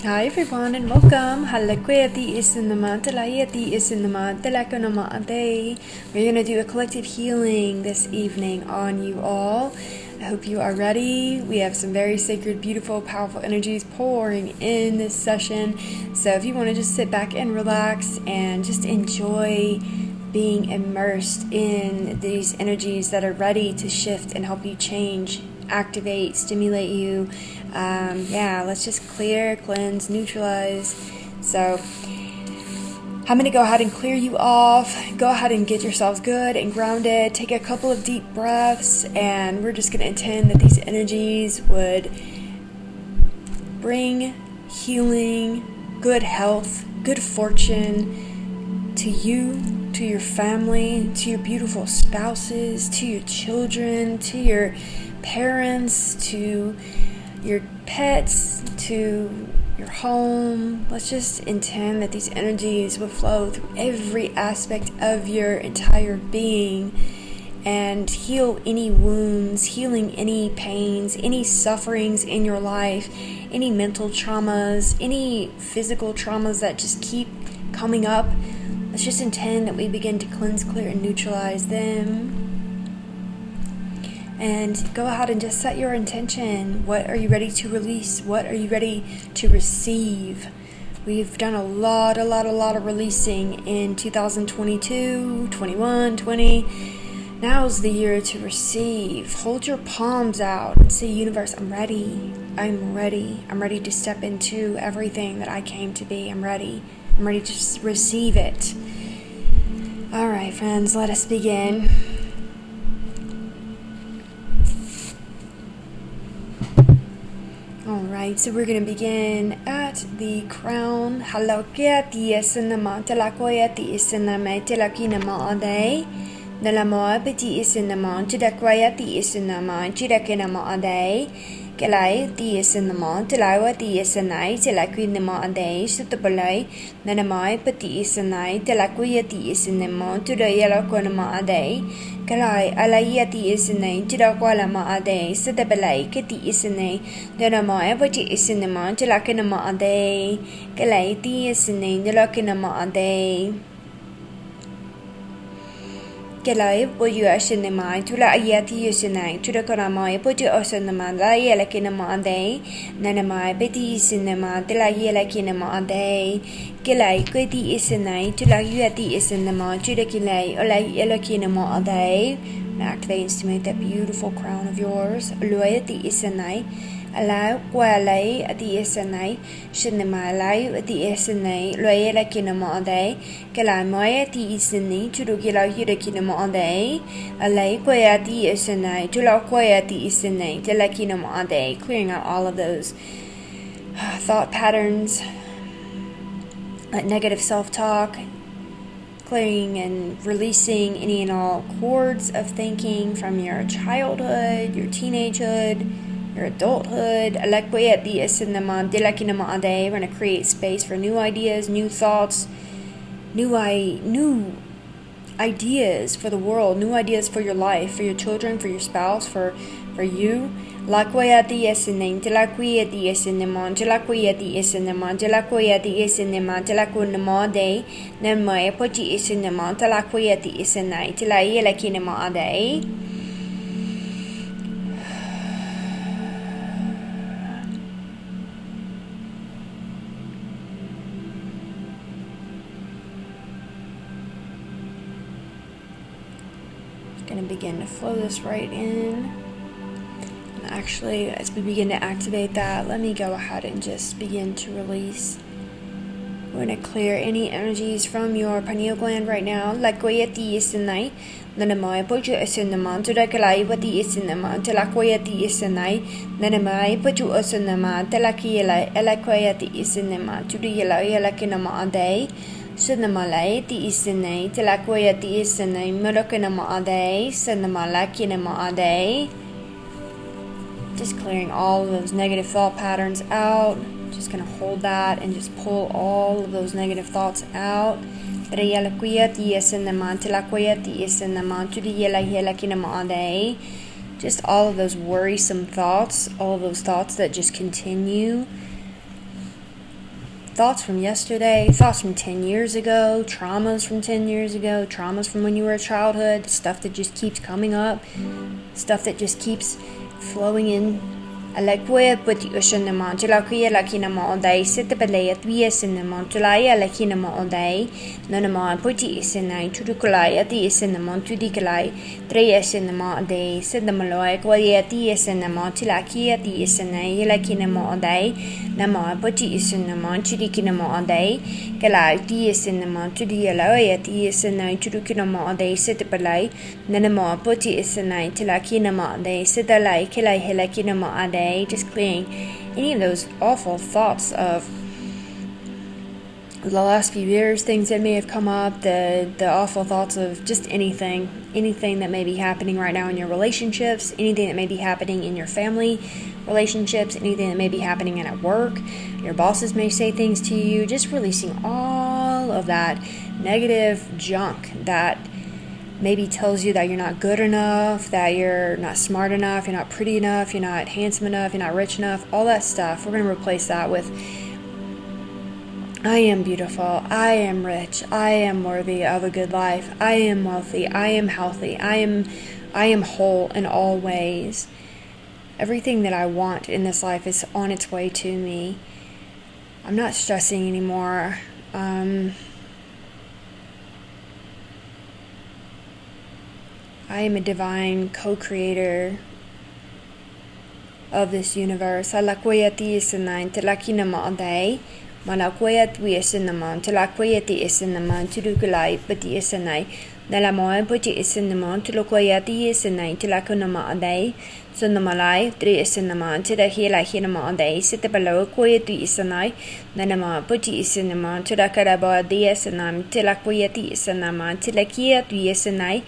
Hi everyone and welcome. Halakweti isinama, talayeti isinama, talakonama ade. We're going to do a collective healing this evening on you all. I hope you are ready. We have some very sacred, beautiful, powerful energies pouring in this session. So if you want to just sit back and relax and just enjoy being immersed in these energies that are ready to shift and help you change, activate, stimulate you. Let's just clear, cleanse, neutralize. So I'm going to go ahead and clear you off. Go ahead and get yourselves good and grounded. Take a couple of deep breaths, and we're just going to intend that these energies would bring healing, good health, good fortune to you, to your family, to your beautiful spouses, to your children, to your parents, to your pets, to your home. Let's just intend that these energies will flow through every aspect of your entire being and heal any wounds, healing any pains, any sufferings in your life, any mental traumas, any physical traumas that just keep coming up. Let's just intend that we begin to cleanse, clear, and neutralize them. And go ahead and just set your intention. What are you ready to release? What are you ready to receive? We've done a lot of releasing in 2022, 21, 20. Now's the year to receive. Hold your palms out and say, universe, I'm ready. I'm ready. I'm ready to step into everything that I came to be. I'm ready. I'm ready to receive it. All right, friends, let us begin. Alright, so we're going to begin at the crown. Halakiati isinama, talakoyati isinama, talakinama ade. Nalamoa peti isinama, tidakwayati isinama, tidakinama ade. Kalai ti isinama, talawati isinai, talakinama ade. Sutabalai, nanamai peti isinai, talakoyati isinama, tudayalakonama ade. Kalai alayati isinay tidakwala maade sadabalay kati isinay danama evati isinama tilakina maade kalai ti isinay nilakina maade kalai boyu asinama tula ayati isinay tudakanama boyu asinama la yelakina maade nanama beti isinama tila yelakina maade Gilai, Gudi isinai, Tulaguyati isinama, Judakilai, Olai Elakinama Ade. Activate and stimulate that beautiful crown of yours. Loyati isinai, Allow Gualai at the isinai, Shinamalai at the isinai, Loyela Kinama Ade. Gilai Moyati isini, Tudugila Yudakinama Ade. Alai Guayati isinai, Tulaquayati isinai, Delakinama Ade. Clearing out all of those thought patterns. Negative self-talk, clearing and releasing any and all cords of thinking from your childhood, your teenagehood, your adulthood. We're going to create space for new ideas, new thoughts, new ideas for the world, new ideas for your life, for your children, for your spouse, for you. Lakwayati isinning, Tilakwayati isinimon, Tilakwayati isinimon, Tilakwayati isinimon, Tilakunamade, Namay Poti isinimon, Tilakwayati isinai, Tilayelakinamade. Going to begin to flow this right in. Actually, as we begin to activate that, let me go ahead and just begin to release. We're going to clear any energies from your pineal gland right now. Lakwayati isinai, nanamai poju isinama, tudakalai wati isinama, talakwayati isinai, nanamai poju isinama, talakiyala, elakwayati isinama, tudiyala, yalakinama ade. Sinamalai ti isinai, talakwayati isinai, mudakinama ade, sinamalakinama ade. Just clearing all of those negative thought patterns out. Just going to hold that and just pull all of those negative thoughts out. Just all of those worrisome thoughts, all of those thoughts that just continue thoughts from yesterday, thoughts from 10 years ago, traumas from 10 years ago, traumas from when you were a childhood, stuff that just keeps coming up, stuff that just keeps flowing in. Alakwe put ushanama Julakia Lakinama all day, sit the belay at Viasinama, Julaya Lakinama all day, Nanama Puti Isinai, Tudukulai, the Isinama, Tudikalai, Tres in the ma day, said the Malay, Quayati Isinama, Tilakia, the Isinai, Lakinama all day, Nama Puti Isinama, Tudikinama all day, Galai, the Isinama, Tudialaya, the Isinai, Tudukinama all day, sit the belay, Nanama Puti Isinai, Tilakinama all day, sit the like, Kilai Helakinama all day. Just clearing any of those awful thoughts of the last few years, things that may have come up, the awful thoughts of just anything that may be happening right now in your relationships, anything that may be happening in your family relationships, anything that may be happening at work. Your bosses may say things to you, just releasing all of that negative junk that maybe tells you that you're not good enough, that you're not smart enough, you're not pretty enough, you're not handsome enough, you're not rich enough, all that stuff. We're going to replace that with I am beautiful, I am rich, I am worthy of a good life, I am wealthy, I am healthy, I am whole in all ways. Everything that I want in this life is on its way to me. I'm not stressing anymore. I am a divine co-creator of this universe. Alakwayati isanain talakinama aday. Malakwayat we isanaman talakwayati isanaman tudukulai pati isanai. Nalamoy puti isanaman tulukwayati isanai talakunama aday. Sunamalai three isanaman tilahila hinama aday. Sitapalo kwayati isanai. Nanama puti isanaman tulakaraba diasanam tilakwayati isanaman tilakiyat we isanai.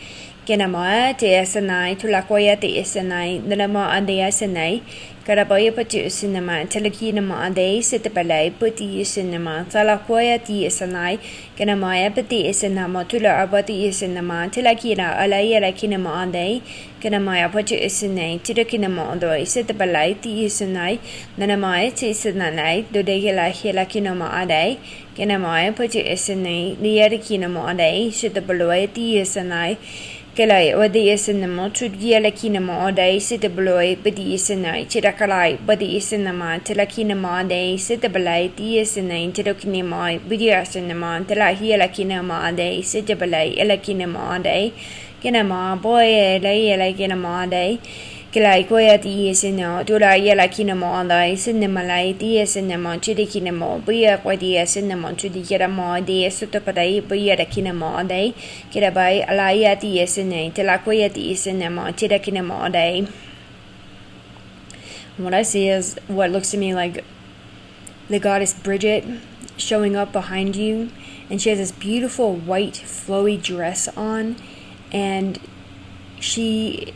Kenama te asanai, tulakoya te asanai, Nanama ade asanai, Karaboya patu cinema, Telekinama ade, Sitapalai, Puti cinema, Talakoya ti asanai, Kenamaya pati isanama, Tula abati isanama, Telakina, Alaya lakinama ade, Kenamaya patu isanai, Tilakinama ade, Sitapalai, ti isanai, Nanamaya ti isanai, Dodegela hilakinama ade, Kenamaya patu isanai, Liarikinama ade, Sitapaloi ti isanai, Kalai wadi isinama tudgia lakinama oday sitabaloi badi isinai tidakalai badi isinama tilakinama oday sitabalai di isinai tilakinama badi isinama tilahia lakinama oday sitabalai ilakinama oday kinama boy lay lakinama oday Kalai koya di isina dula yala kinama oday sinamalai di isinama tidikinama buya wadi isinama tudikirama oday sutapadai buya lakinama oday Kirabai alaya di isina tilakoya di isinama tidakinama oday. What I see is what looks to me like the goddess Bridget showing up behind you, and she has this beautiful white flowy dress on, and she,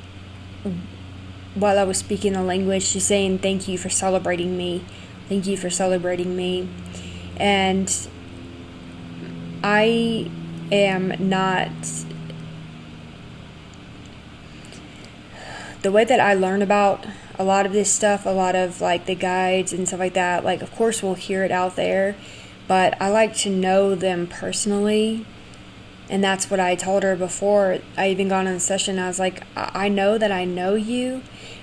while I was speaking the language, she's saying, thank you for celebrating me. Thank you for celebrating me. And I am not... The way that I learn about a lot of this stuff, a lot of like the guides and stuff like that, like of course we'll hear it out there, but I like to know them personally. And that's what I told her before I even got on the session. I was like, I know that I know you,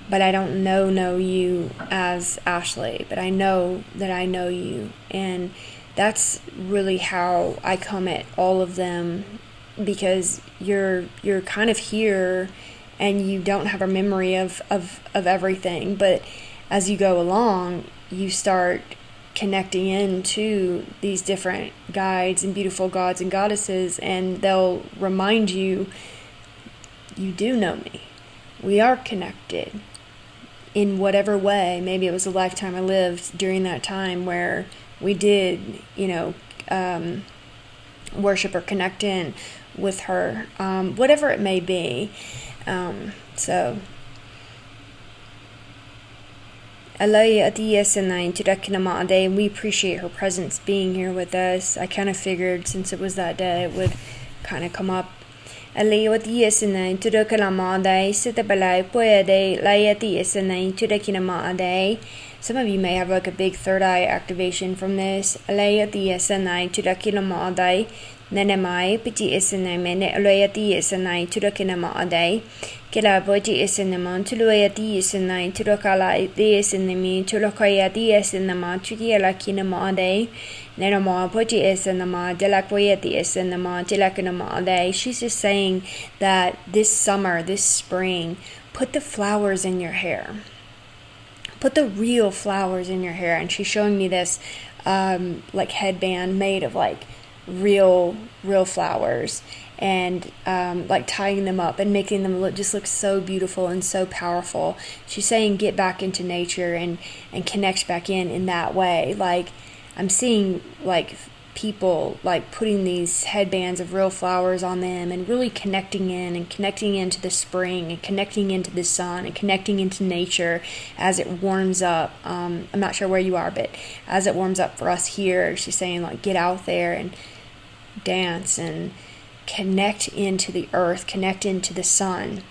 but I don't know you as Ashley, but I know that I know you. And that's really how I come at all of them, because you're kind of here and you don't have a memory of everything. But as you go along, you start connecting into these different guides and beautiful gods and goddesses, and they'll remind you, you do know me. We are connected in whatever way. Maybe it was a lifetime I lived during that time where we did, worship or connect in with her, whatever it may be. So Alaya Adiyasana Tidakinama Day, and we appreciate her presence being here with us. I kind of figured since it was that day it would kind of come up. Alaya Adiyasana Tidakinama Day, Sitabalai Poya Day, Laya Adiyasana Tidakinama Day, some of you may have like a big third eye activation from this. Alayati esanai turakilama adai. Nenamai piti esanamene alayati esanai turakinama adai. Kilaboti esanaman tulayati esanai turakala esanami turakayati esanama tukialakinama adai. Nenama poti esanama delakoyati esanama tilakinama adai. She's just saying that this summer, this spring, put the flowers in your hair. Put the real flowers in your hair. And she's showing me this like headband made of like real flowers, and like tying them up and making them look so beautiful and so powerful. She's saying get back into nature and connect back in that way. Like I'm seeing like people like putting these headbands of real flowers on them and really connecting into the spring and connecting into the sun and connecting into nature as it warms up. I'm not sure where you are, but as it warms up for us here, she's saying like get out there and dance and connect into the earth, connect into the sun.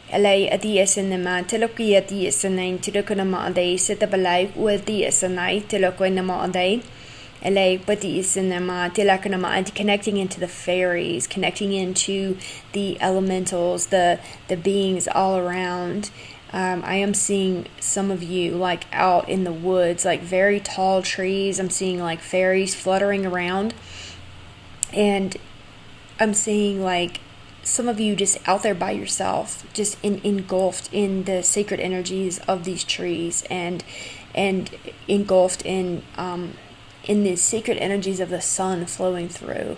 Alay adi esanama teloki adi esanai tilokonama adai setabalai uadi esanai telokonama adai. Alay pati esanama tilakonama adi, connecting into the fairies, connecting into the elementals, the beings all around. I am seeing some of you like out in the woods, like very tall trees. I'm seeing like fairies fluttering around. And I'm seeing like some of you just out there by yourself, just engulfed in the sacred energies of these trees, and engulfed in the sacred energies of the sun flowing through.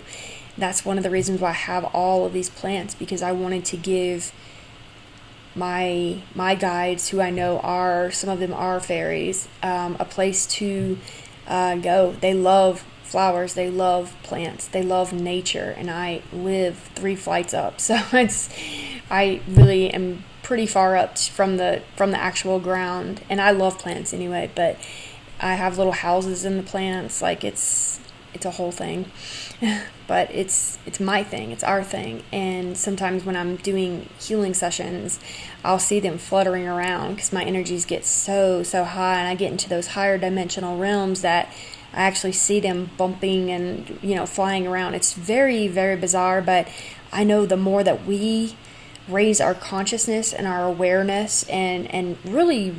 That's one of the reasons why I have all of these plants, because I wanted to give my guides, who I know are, some of them are fairies, a place to go. They love flowers, they love plants, they love nature, and I live 3 flights up, so I really am pretty far up from the actual ground, and I love plants anyway, but I have little houses in the plants. Like it's a whole thing. But it's my thing, it's our thing. And sometimes when I'm doing healing sessions, I'll see them fluttering around because my energies get so high, and I get into those higher dimensional realms that I actually see them bumping and, flying around. It's very, very bizarre, but I know the more that we raise our consciousness and our awareness and really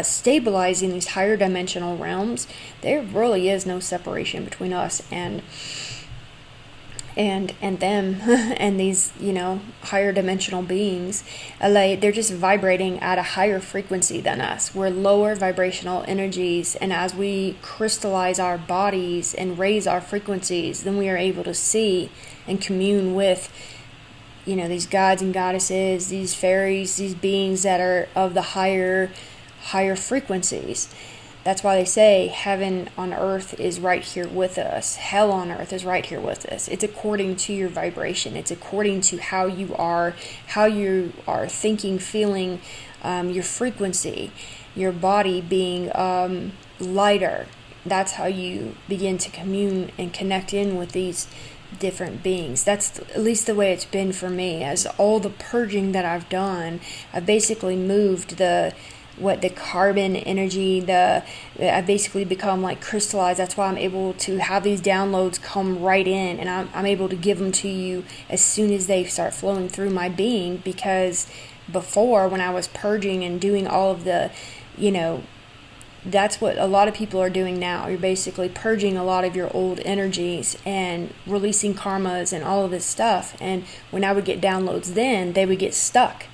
stabilizing these higher dimensional realms, there really is no separation between us and them and these higher dimensional beings. They're just vibrating at a higher frequency than us. We're lower vibrational energies, and as we crystallize our bodies and raise our frequencies, then we are able to see and commune with these gods and goddesses, these fairies, these beings that are of the higher frequencies. That's why they say heaven on earth is right here with us. Hell on earth is right here with us. It's according to your vibration. It's according to how you are thinking, feeling, your frequency, your body being lighter. That's how you begin to commune and connect in with these different beings. That's at least the way it's been for me. As all the purging that I've done, I've basically moved the carbon energy, I basically become like crystallized. That's why I'm able to have these downloads come right in, and I'm able to give them to you as soon as they start flowing through my being, because before, when I was purging and doing all of the, that's what a lot of people are doing now. You're basically purging a lot of your old energies and releasing karmas and all of this stuff. And when I would get downloads then, they would get stuck,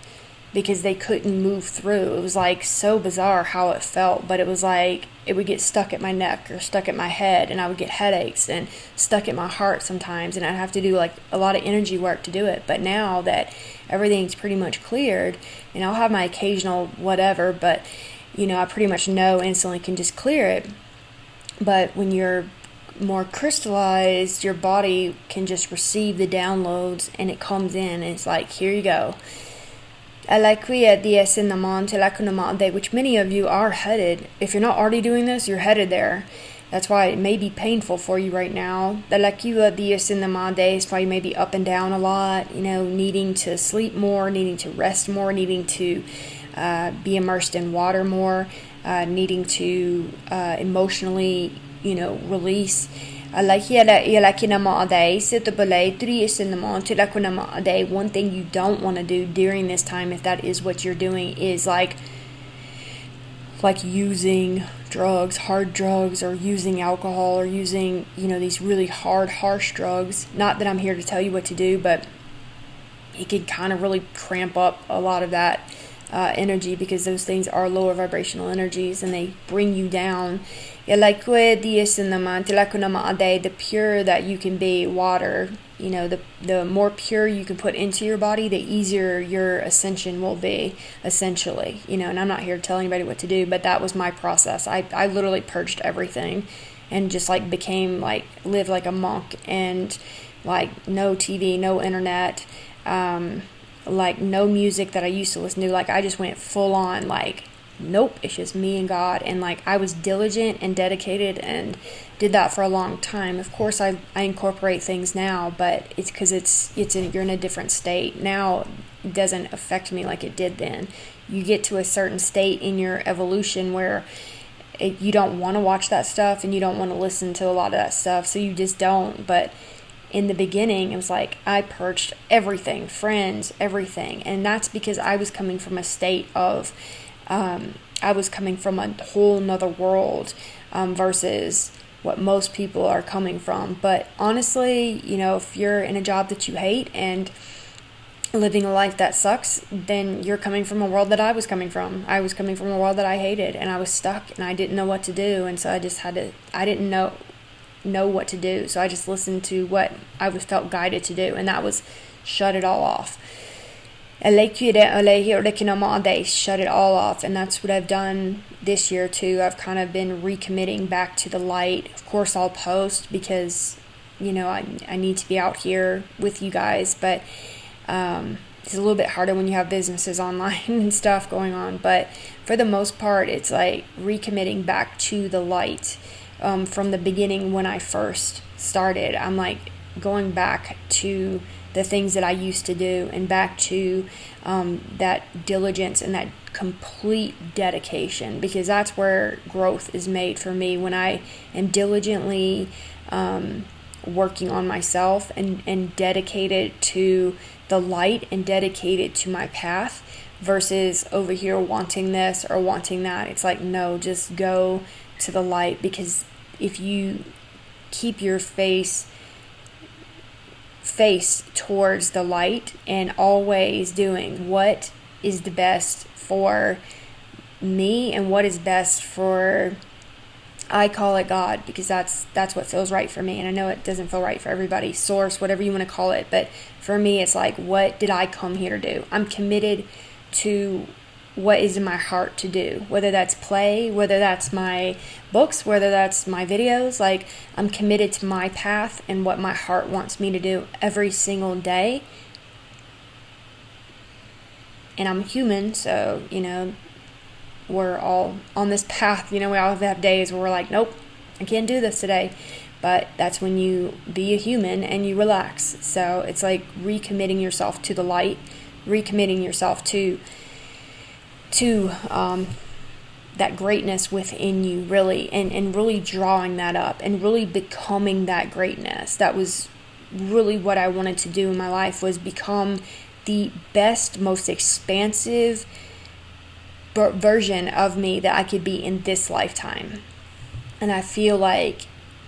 because they couldn't move through. It was like so bizarre how it felt, but it was like it would get stuck at my neck or stuck at my head, and I would get headaches, and stuck at my heart sometimes, and I'd have to do like a lot of energy work to do it. But now that everything's pretty much cleared, and I'll have my occasional whatever, but I pretty much know instantly can just clear it. But when you're more crystallized, your body can just receive the downloads, and it comes in, and it's like, here you go. Which many of you are headed. If you're not already doing this, you're headed there. That's why it may be painful for you right now. That's why you may be up and down a lot, needing to sleep more, needing to rest more, needing to be immersed in water more. needing to emotionally, release. Like one thing you don't want to do during this time, if that is what you're doing, is like using drugs, hard drugs, or using alcohol, or using, these really hard, harsh drugs. Not that I'm here to tell you what to do, but it can kind of really cramp up a lot of that energy, because those things are lower vibrational energies and they bring you down. The pure that you can be, water, the more pure you can put into your body, the easier your ascension will be, essentially. And I'm not here to tell anybody what to do, but that was my process. I literally purged everything and just became lived like a monk, and no TV, no internet, no music that I used to listen to. I just went full on, nope, it's just me and God. And I was diligent and dedicated and did that for a long time. Of course I incorporate things now, but it's because you're in a different state now. It doesn't affect me like it did then. You get to a certain state in your evolution where you don't want to watch that stuff and you don't want to listen to a lot of that stuff, so you just don't. But in the beginning, it was I purged everything, friends, everything. And that's because I was coming from a state of, I was coming from a whole nother world versus what most people are coming from. But honestly, if you're in a job that you hate and living a life that sucks, then you're coming from a world that I was coming from. I was coming from a world that I hated, and I was stuck, and I didn't know what to do. And so I didn't know what to do, so I just listened to what I felt guided to do, and that was shut it all off. Shut it all off. And that's what I've done this year too. I've kind of been recommitting back to the light. Of course I'll post because I need to be out here with you guys, but it's a little bit harder when you have businesses online and stuff going on. But for the most part, it's recommitting back to the light. From the beginning, when I first started, I'm going back to the things that I used to do, and back to that diligence and that complete dedication, because that's where growth is made for me, when I am diligently working on myself and dedicated to the light and dedicated to my path, versus over here wanting this or wanting that. It's no, just go to the light, because if you keep your face towards the light and always doing what is the best for me and what is best for, I call it God, because that's what feels right for me. And I know it doesn't feel right for everybody, source, whatever you want to call it, but for me it's what did I come here to do? I'm committed to what is in my heart to do, whether that's play, whether that's my books, whether that's my videos. I'm committed to my path and what my heart wants me to do every single day. And I'm human, so we're all on this path. We all have days where we're nope, I can't do this today. But that's when you be a human and you relax. So it's recommitting yourself to the light, recommitting yourself to that greatness within you, really, and really drawing that up and really becoming that greatness. That was really what I wanted to do in my life, was become the best, most expansive version of me that I could be in this lifetime. And I feel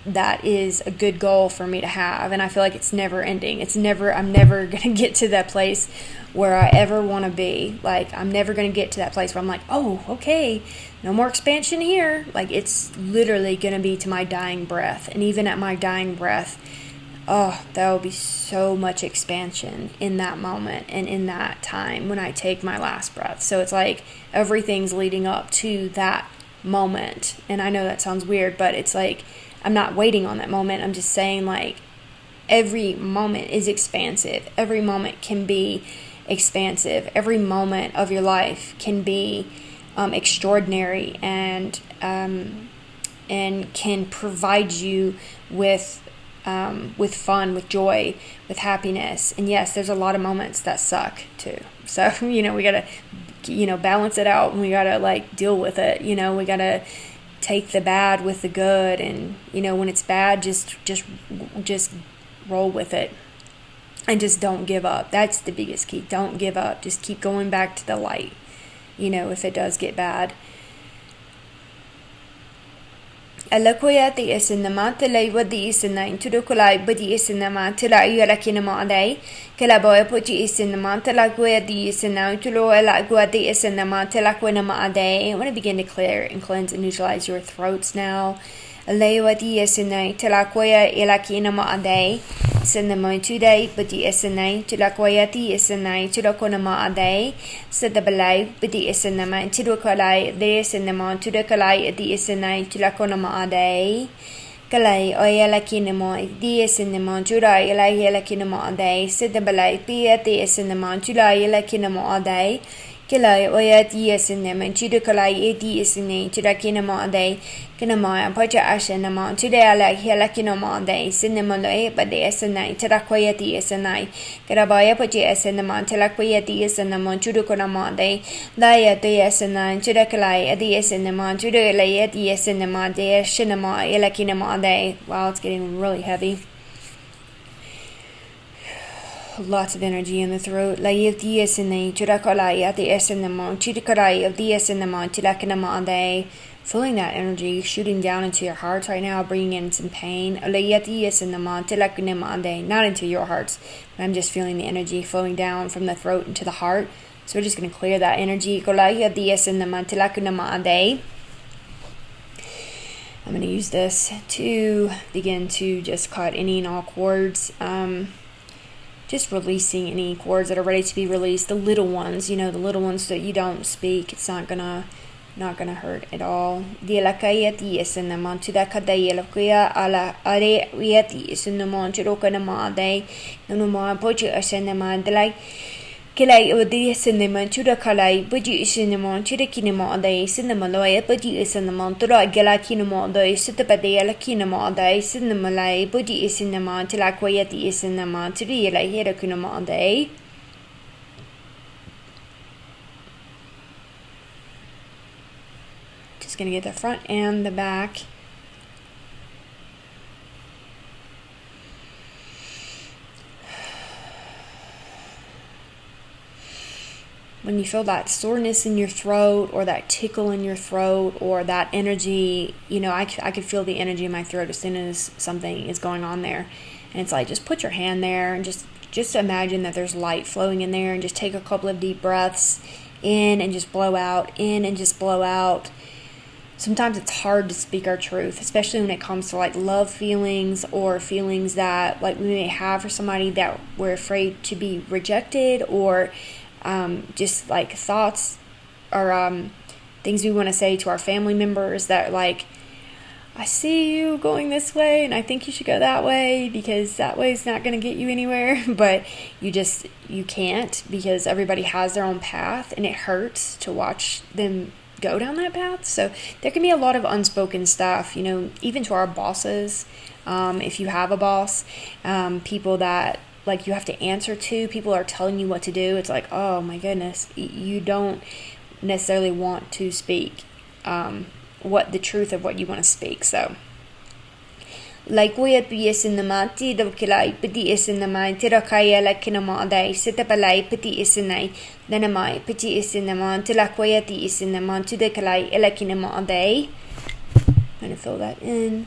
that is a good goal for me to have, and I feel it's never ending. I'm never going to get to that place where I ever want to be. I'm never going to get to that place where I'm oh, okay, no more expansion here. It's literally going to be to my dying breath. And even at my dying breath, there will be so much expansion in that moment and in that time when I take my last breath. So it's everything's leading up to that moment. And I know that sounds weird, but it's I'm not waiting on that moment. I'm just saying every moment is expansive. Every moment can be expansive. Every moment of your life can be extraordinary and can provide you with fun, with joy, with happiness. And yes, there's a lot of moments that suck too. So we gotta balance it out, and we gotta like deal with it. We gotta take the bad with the good, and when it's bad, just roll with it, and just don't give up. That's the biggest key. Don't give up. Just keep going back to the light, if it does get bad. Alakoya the isinama tela wadi isina into the kolai badi isinama tela yalakinama day kelaboya puji isinama tela goya the isina to lo alagua the isinama tela quinama day. I want to begin to clear and cleanse and neutralize your throats now. Alaya the isina tela koya elakinama day. Sinama today, but the isina to la koyati isina to la konama a day. Said the belay, but the isinama to the kolai, the isinama to the kolai, the isina to la konama a day. Kalai, oyela kinema, the isinama, Jura, yela kinema a day. Said the belay, be at the isinama, Jula, yela kinema a day. Kilai oyat yesinema chidu kalai eti isine chida kinama day kinama pacha ashenama chida la hela kinama day cinema loe but the esene chida koyati esene karabaya pacha esenama chila koyati esenama chudu konama day daya de esene chida kalai eti esenama chudu la eti esenama de shinama ela kinama day. Wow, it's getting really heavy. Lots of energy in the throat. Layif the esene, chirakalai at the esenama, chitikarai of the esenama, chilakinama. Feeling that energy shooting down into your hearts right now, bringing in some pain. Layat the esenama, chilakinama, not into your hearts, but I'm just feeling the energy flowing down from the throat into the heart. So we're just going to clear that energy. Kolai the esenama, chilakinama. I'm going to use this to begin to just cut any and all cords. Just releasing any cords that are ready to be released. The little ones, the little ones that you don't speak. It's not gonna hurt at all. Dielakayati is in the montuda kadayelakuya ala are yeti is in the monturokana de no more pochu asenema delay. Kilai odi cinema chuda kalai, buji is in the mon chidakinema de cinema loya, buji is in the montura galakinema de sitapade kinema de cinema lay, buji is in the mon tilaquayati is in the mon to the la herakunema de. Just gonna get the front and the back. When you feel that soreness in your throat or that tickle in your throat or that energy, I could feel the energy in my throat as soon as something is going on there. And it's like, just put your hand there and just imagine that there's light flowing in there, and just take a couple of deep breaths in and just blow out, in and just blow out. Sometimes it's hard to speak our truth, especially when it comes to like love feelings or feelings that like we may have for somebody that we're afraid to be rejected, or just like thoughts or things we want to say to our family members that like, I see you going this way and I think you should go that way because that way is not going to get you anywhere. But you can't, because everybody has their own path, and it hurts to watch them go down that path. So there can be a lot of unspoken stuff, even to our bosses. If you have a boss, people that like you have to answer to, people are telling you what to do. It's like, oh my goodness, you don't necessarily want to speak what the truth of what you want to speak. So like we at BS in the Mati, the Kilai, Piti is in the mind, Tirakaya like Kinamada, Sitapalai, Piti is in the Nanamai, Piti is in the man, Tilaquayati is in the man, to the Kalai, Elakinamada. I'm gonna fill that in.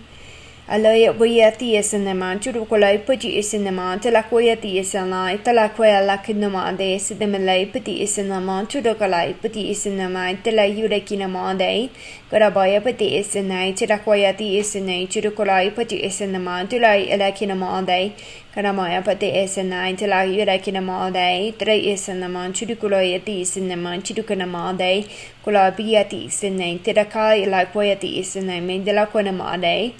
Alaya Boyati is in the man, Churukolai, Piti is in the man, Tilaquayati is in line, Talaquaya Lakinamade, Sidamalai, Piti is in the man, Churukolai, Piti is in the mind, Tilayurakinamade, Garabaya Piti is in night, Tilaquayati is in night, Churukolai, Piti is in the man, Tulai Elakinamade, Karamaya Pati is in night, Tilayurakinamade, Tre is in the man, Churukoyati is in the man, Chirukanamade, Kulabiati is in night, Tirakai Laquayati is in the Mandelaquanamade.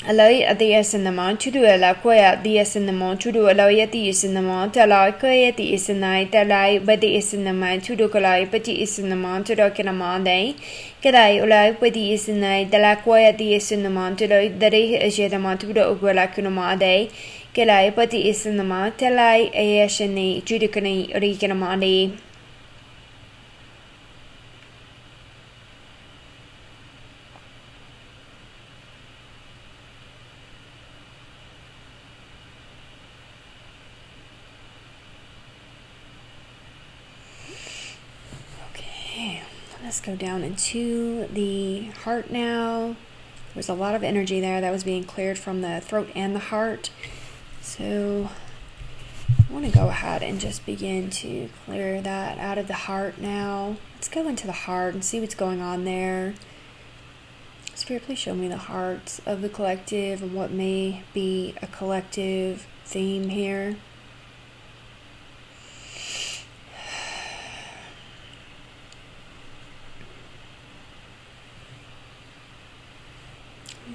Alloy at the S in the man to do a la quay at the S in the mon to do alloy at the is in the mon to alloy quay at the is in night alloy but the is in the man to do alloy but the is in the mon to do in a monday G'day alloy but the is in night the la quay at the is in the mon to do the day is yet a mon to do like in a monday G'day but the is in the mon to alloy a s in the judicany or in a monday Let's go down into the heart now. There's a lot of energy there that was being cleared from the throat and the heart. So I want to go ahead and just begin to clear that out of the heart now. Let's go into the heart and see what's going on there. Spirit, please show me the hearts of the collective and what may be a collective theme here.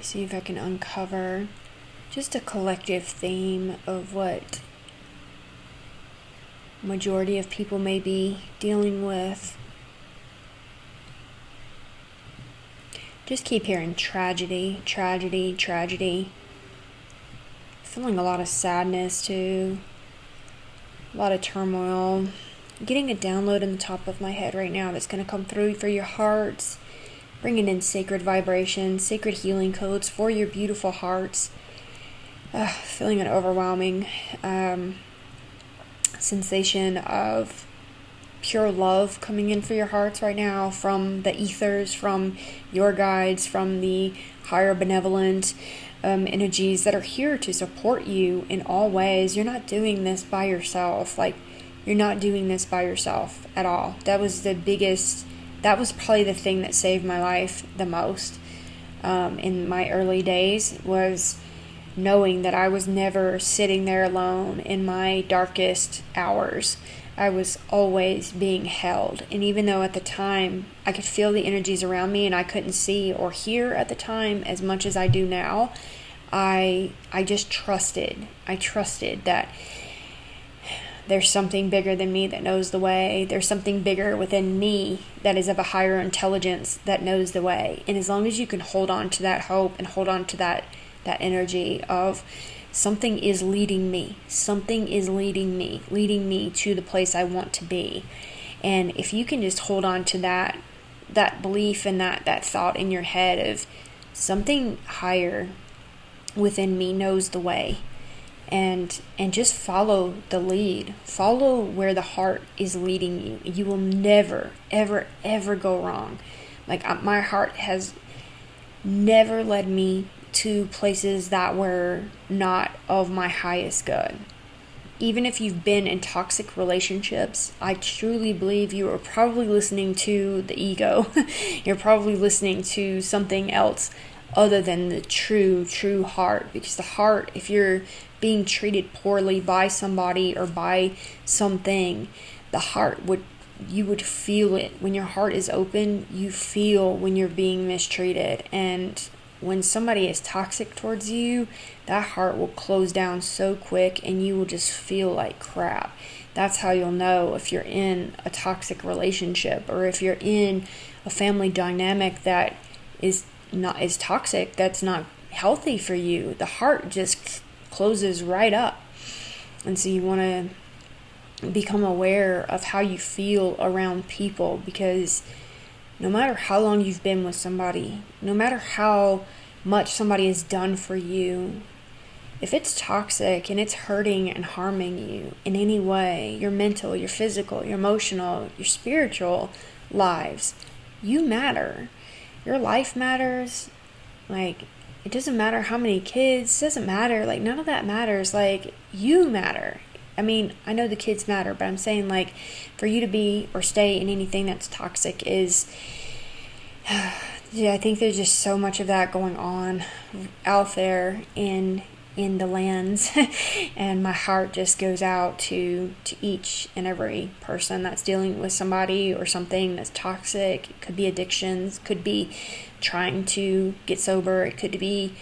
See if I can uncover just a collective theme of what majority of people may be dealing with. Just keep hearing tragedy, tragedy, tragedy. Feeling a lot of sadness too. A lot of turmoil. I'm getting a download in the top of my head right now that's going to come through for your hearts. Bringing in sacred vibrations, sacred healing codes for your beautiful hearts. Feeling an overwhelming sensation of pure love coming in for your hearts right now from the ethers, from your guides, from the higher benevolent energies that are here to support you in all ways. You're not doing this by yourself. You're not doing this by yourself at all. That was probably the thing that saved my life the most in my early days, was knowing that I was never sitting there alone in my darkest hours. I was always being held. And even though at the time I could feel the energies around me and I couldn't see or hear at the time as much as I do now, I just trusted. I trusted that there's something bigger than me that knows the way. There's something bigger within me that is of a higher intelligence that knows the way. And as long as you can hold on to that hope and hold on to that energy of something is leading me. Something is leading me to the place I want to be. And if you can just hold on to that belief and that thought in your head of something higher within me knows the way. And just follow the lead. Follow where the heart is leading you. You will never, ever, ever go wrong. My heart has never led me to places that were not of my highest good. Even if you've been in toxic relationships, I truly believe you are probably listening to the ego. You're probably listening to something else other than the true heart. Because the heart, if you're being treated poorly by somebody or by something, the heart you would feel it. When your heart is open, you feel when you're being mistreated. And when somebody is toxic towards you, that heart will close down so quick and you will just feel like crap. That's how you'll know if you're in a toxic relationship or if you're in a family dynamic that is toxic, that's not healthy for you. The heart just closes right up. And so you want to become aware of how you feel around people, because no matter how long you've been with somebody, no matter how much somebody has done for you, if it's toxic and it's hurting and harming you in any way, your mental, your physical, your emotional, your spiritual lives, you matter. Your life matters. It doesn't matter how many kids, it doesn't matter. None of that matters. You matter. I mean, I know the kids matter, but I'm saying, for you to be or stay in anything that's toxic is, I think there's just so much of that going on out there in the lands. And my heart just goes out to each and every person that's dealing with somebody or something that's toxic. It could be addictions, could be trying to get sober, it could be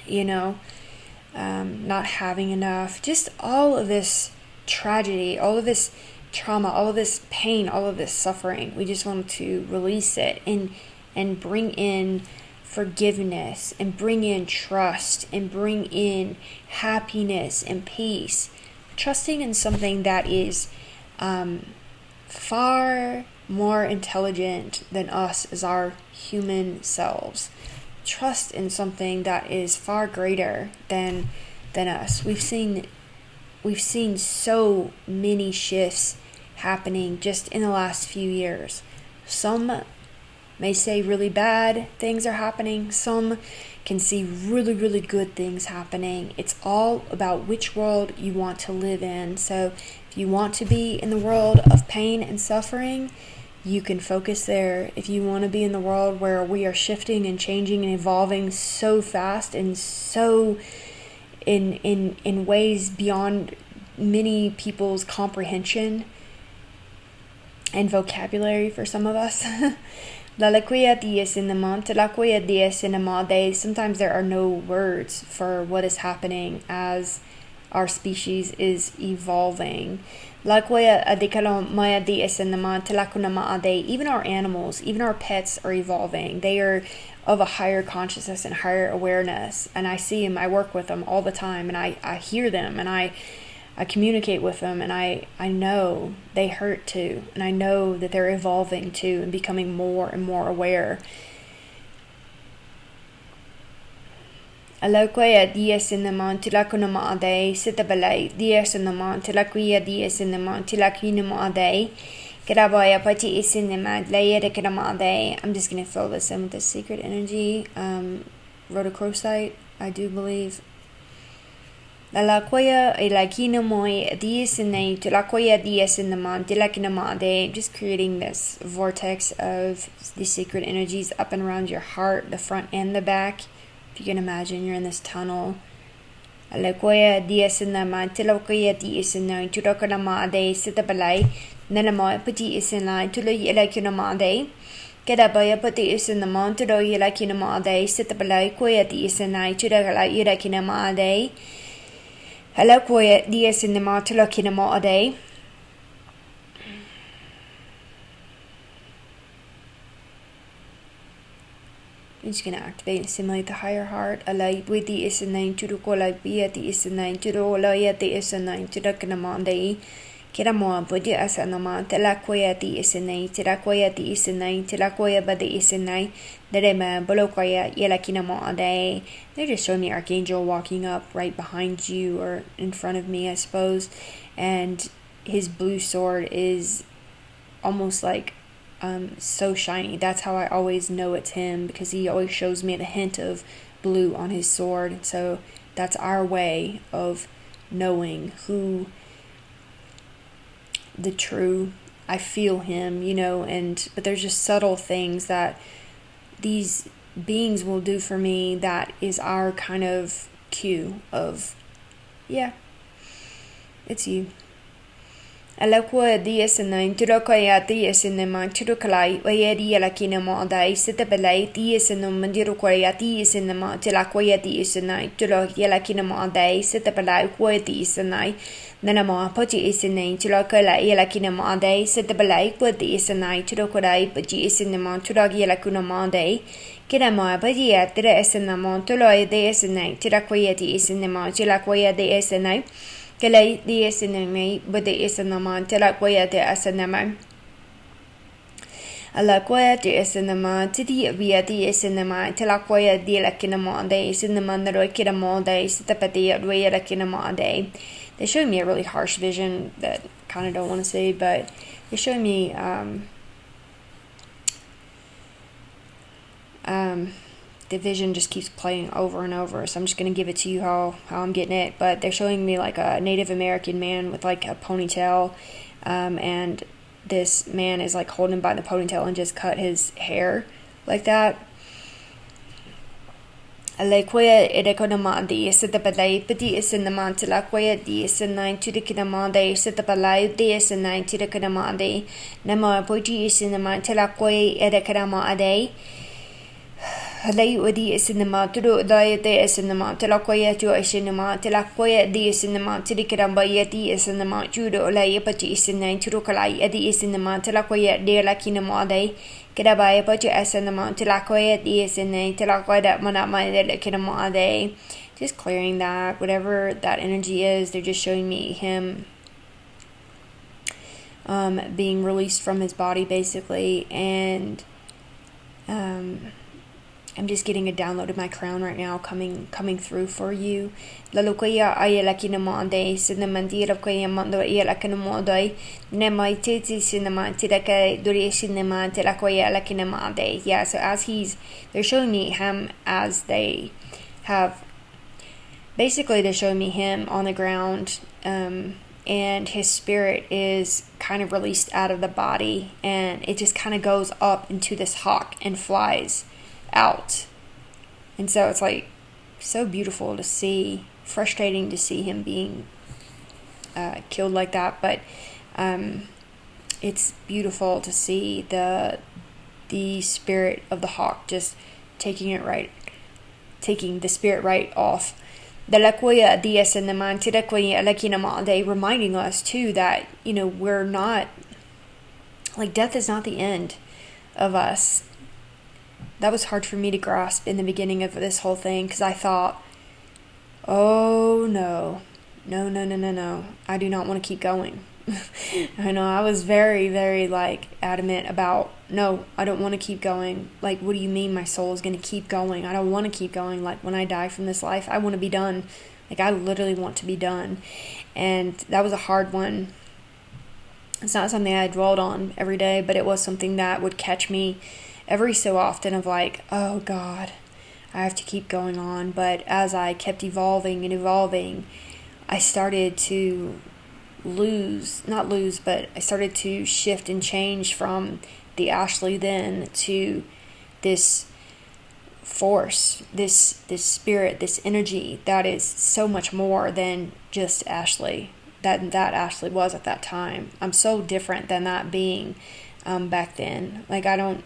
not having enough, just all of this tragedy, all of this trauma, all of this pain, all of this suffering. We just want to release it and bring in forgiveness and bring in trust and bring in happiness and peace, trusting in something that is far more intelligent than us as our human selves. Trust in something that is far greater than us. We've seen so many shifts happening just in the last few years. Some may say really bad things are happening. Some can see really, really good things happening. It's all about which world you want to live in. So if you want to be in the world of pain and suffering, you can focus there. If you want to be in the world where we are shifting and changing and evolving so fast and so in ways beyond many people's comprehension and vocabulary for some of us. Sometimes there are no words for what is happening as our species is evolving. Even our animals, even our pets are evolving. They are of a higher consciousness and higher awareness. And I see them, I work with them all the time, and I hear them, and I communicate with them, and I know they hurt too, and I know that they're evolving too and becoming more and more aware. Alakoya dies in the man tilakunama ade, sitabalai, dies in the man tilakuya dies in the man tilakinama ade, Kerabaya pati is in the man, layere kerama ade. I'm just going to fill this in with the secret energy. Rhodochrosite, I do believe. Lalakoya ilakina moi dies in the tilakoya dies in the man tilakinama ade. Just creating this vortex of the secret energies up and around your heart, the front and the back. You can imagine you're in this tunnel. Alakoya dies in the man tilakoya dies in the turakanama ade sitabalai Nelamo pati is in line to the Yelakinama ade. Kedabaya pati is in the man to the Yelakinama ade sitabalai koya dies in line to the Yelakinama ade. Alakoya dies in the man to the Kinama ade. I'm just going to activate and simulate the higher heart. Alai witi is in line to the Kola Biati is in line to the Olayati is in line to the Kanamande. Kiramoa budi asanama telakoyati is in line, telakoyati is in line, telakoya badi is in line, Derema bolokoya yelakinamo ade. They're just showing me Archangel walking up right behind you or in front of me, I suppose. And his blue sword is almost like so shiny. That's how I always know it's him, because he always shows me the hint of blue on his sword. So that's our way of knowing who the true, I feel him, but there's just subtle things that these beings will do for me that is our kind of cue of, yeah, it's you. Alakwa dies in nine, Turokaya dies in the man, Turokalai, Wayedi Alakinamo Dai, Sitabelai, dies in the Mandirokoya dies in the man, Tilakoya dies in nine, Turok Yelakinamo Dai, Sitabelai, Quadi is in nine, Nanama, Poti is in nine, Turokala Yelakinamo Dai, Sitabelai, Quadi is in nine, Turokodai, Poti is in the man, Turok Yelakunamo Dai, Kirama, Padia, Tira is in the man, Tuloy is in nine, Tirakoya is in the man, Tilakoya is in nine. Kelay dies in the may, but there is a naman, Telakoya de Asanama. Alakoya de Asanama, Titi via the Asanama, Telakoya de la Kinama day, Cinnamon the Rokinamo day, Sitapati at Way la Kinama day. They show me a really harsh vision that kind of don't want to say, but they show me the vision just keeps playing over and over, so I'm just going to give it to you how I'm getting it. But they're showing me like a Native American man with like a ponytail, and this man is like holding him by the ponytail and just cut his hair like that. Alakoya edekonama di sitabalai pati isinama tilakoya di isinai tudikinama de sitabalai di isinai tudikinama de nama poti isinama tilakoya edekanama ade. Halay odi isinama turu dayate isinama telakoya jo isinama telakoya di isinama tilikiramba yeti isinama judo olay pachi isinay turu kalay edi isinama telakoya de lakinama day kirabaya pachi isinama telakoya di isinay telakoya manama de lakinama day. Just clearing that, whatever that energy is, they're just showing me him being released from his body basically, and I'm just getting a download of my crown right now coming through for you. Lalukoya ayelakinamande cinnamandirakoya mando ayelakinamode nemaititi cinnamantidaka duri cinnamantelakoya lakinamande. Yeah, so they're showing me him as they have, basically they're showing me him on the ground, and his spirit is kind of released out of the body, and it just kind of goes up into this hawk and flies out. And so it's like so beautiful to see, frustrating to see him being killed like that, but it's beautiful to see the spirit of the hawk just taking the spirit right off. Reminding us too that, we're not, like, death is not the end of us. That was hard for me to grasp in the beginning of this whole thing, because I thought, oh no, I do not want to keep going. I know, I was very, very adamant about, no, I don't want to keep going. Like, what do you mean my soul is going to keep going? I don't want to keep going. Like, when I die from this life, I want to be done. Like, I literally want to be done. And that was a hard one. It's not something I dwelled on every day, but it was something that would catch me every so often of like, oh God, I have to keep going on. But as I kept evolving, I started to I started to shift and change from the Ashley then to this force, this spirit, this energy that is so much more than just Ashley, that Ashley was at that time. I'm so different than that being back then. Like, I don't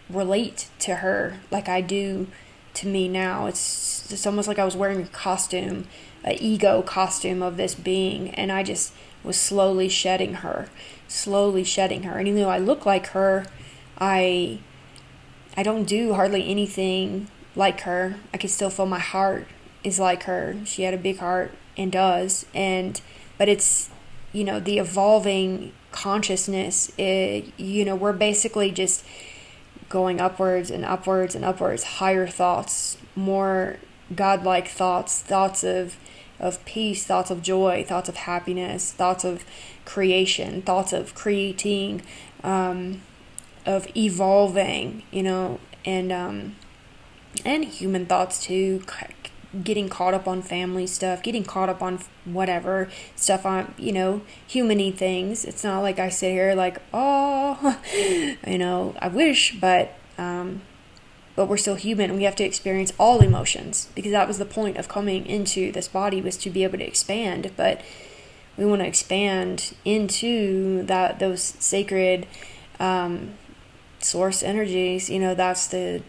relate to her like I do to me now. It's almost like I was wearing a costume, an ego costume of this being, and I just was slowly shedding her. And even though I look like her, I don't do hardly anything like her. I can still feel my heart is like her. She had a big heart and does, but it's, the evolving consciousness, we're basically just going upwards and upwards and upwards, higher thoughts, more godlike thoughts of peace, thoughts of joy, thoughts of happiness, thoughts of creation, thoughts of creating, of evolving, and human thoughts too, getting caught up on family stuff, getting caught up on whatever stuff on, human-y things. It's not like I sit here like, oh, I wish, but we're still human, and we have to experience all emotions, because that was the point of coming into this body, was to be able to expand. But we want to expand into those sacred source energies. That's the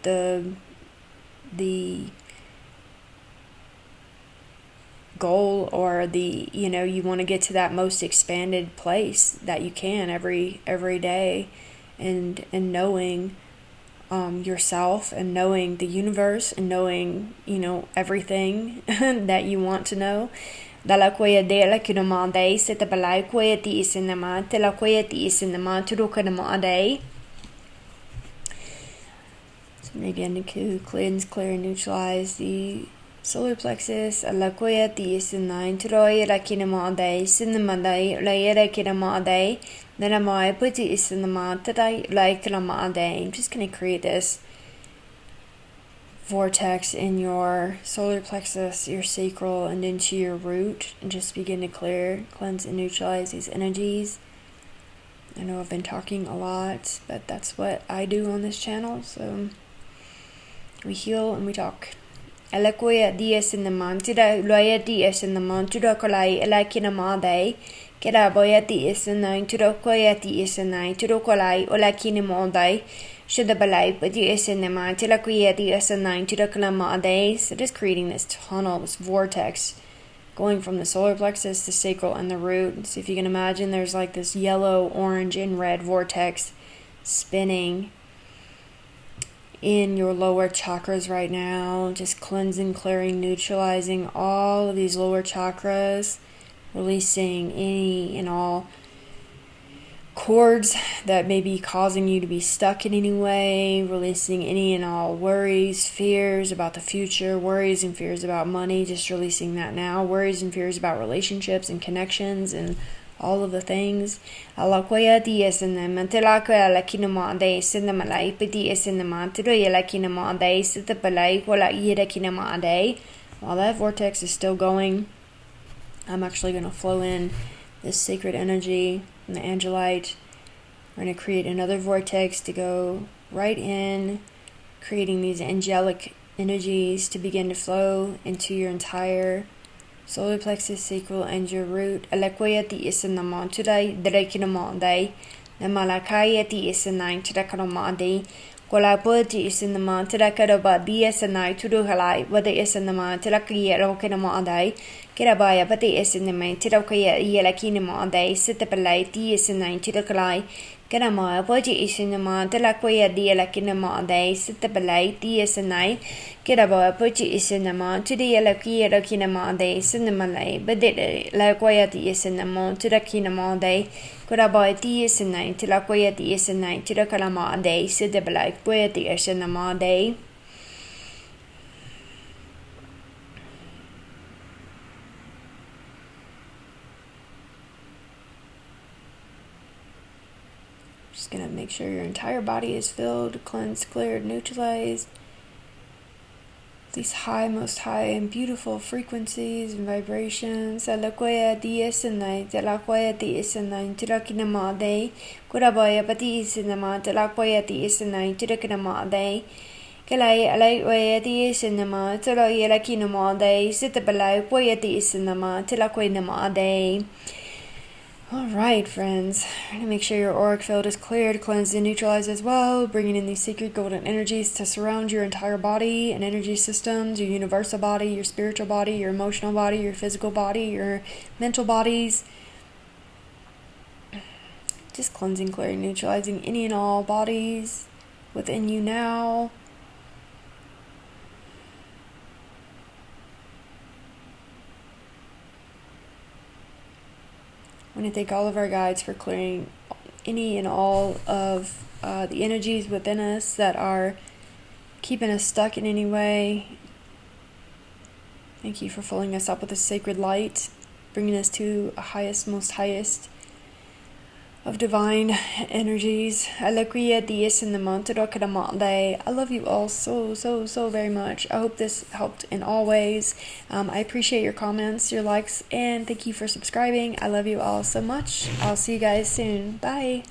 goal, or you want to get to that most expanded place that you can every day, and knowing yourself, and knowing the universe, and knowing everything that you want to know. So maybe I need to cleanse, clear, and neutralize the solar plexus. Then I'm just going to create this vortex in your solar plexus, your sacral, and into your root, and just begin to clear, cleanse, and neutralize these energies. I know I've been talking a lot, but that's what I do on this channel, so we heal and we talk. Alakoya dies in the mantida, loya dies in the mantuda kolai, elakinamade, kera boyati is the nine to rokoyati is the nine to rokolai, olakinamode, should the balai but you is in the mind till the is a 9 to the kalama day. So just creating this tunnel, this vortex going from the solar plexus, the sacral, and the root. So if you can imagine, there's like this yellow, orange, and red vortex spinning in your lower chakras right now, just cleansing, clearing, neutralizing all of these lower chakras, releasing any and all cords that may be causing you to be stuck in any way, releasing any and all worries, fears about the future, worries and fears about money, just releasing that now, worries and fears about relationships and connections and all of the things. Alakoya dies in the mantelaka la kinama days in the malay, pity is in the mantidoya la kinama days, the balay, wala yeda kinama day. While that vortex is still going, I'm actually going to flow in this sacred energy and the angelite. We're going to create another vortex to go right in, creating these angelic energies to begin to flow into your entire solar plexus, sacral, and your root. Alakoyati is in the mon today, the rekinamande, the malakayati is in 9 to the kanamande. Kolapoti is in the man to the Kadaba, DS and I to do halai, but the is in the man to the Kia Rokinamande, Kirabaya, but the is in the main to the Kaya Yelakinamande, sit up a light, D is in 9 to the Kalai, Kanama, Poti is in the man to the Koya Yelakinamande, sit up a light, D is in 9, Kirabaya, Poti is in the man to the Yelakia Rokinamande, Cinnamale, but the Lakoyati is in the man to the Kinamande. Kuraboy is in 9 to la Koyati is in 9 to the Kalama day, sit the black poety is in the ma day. Just gonna make sure your entire body is filled, cleansed, cleared, neutralized. These high, most high and beautiful frequencies and vibrations. Alakoya dies and night, Alakoya dies and night, Tirakinama day, Kuraboya patis in the mat, Alakoya dies and night, Tirakinama day, Kalai Alakoya dies in the mat, Tirakinama day, Sitabalai, Poya dies in the mat, Tilakoinama day. Alright, friends, we're going to make sure your auric field is cleared, cleansed, and neutralized as well, bringing in these sacred golden energies to surround your entire body and energy systems, your universal body, your spiritual body, your emotional body, your physical body, your mental bodies. Just cleansing, clearing, neutralizing any and all bodies within you now. I want to thank all of our guides for clearing any and all of the energies within us that are keeping us stuck in any way. Thank you for filling us up with a sacred light, bringing us to a highest, most highest of divine energies. I love you all so very much. I hope this helped in all ways. I appreciate your comments, your likes, and thank you for subscribing. I love you all so much. I'll see you guys soon. Bye.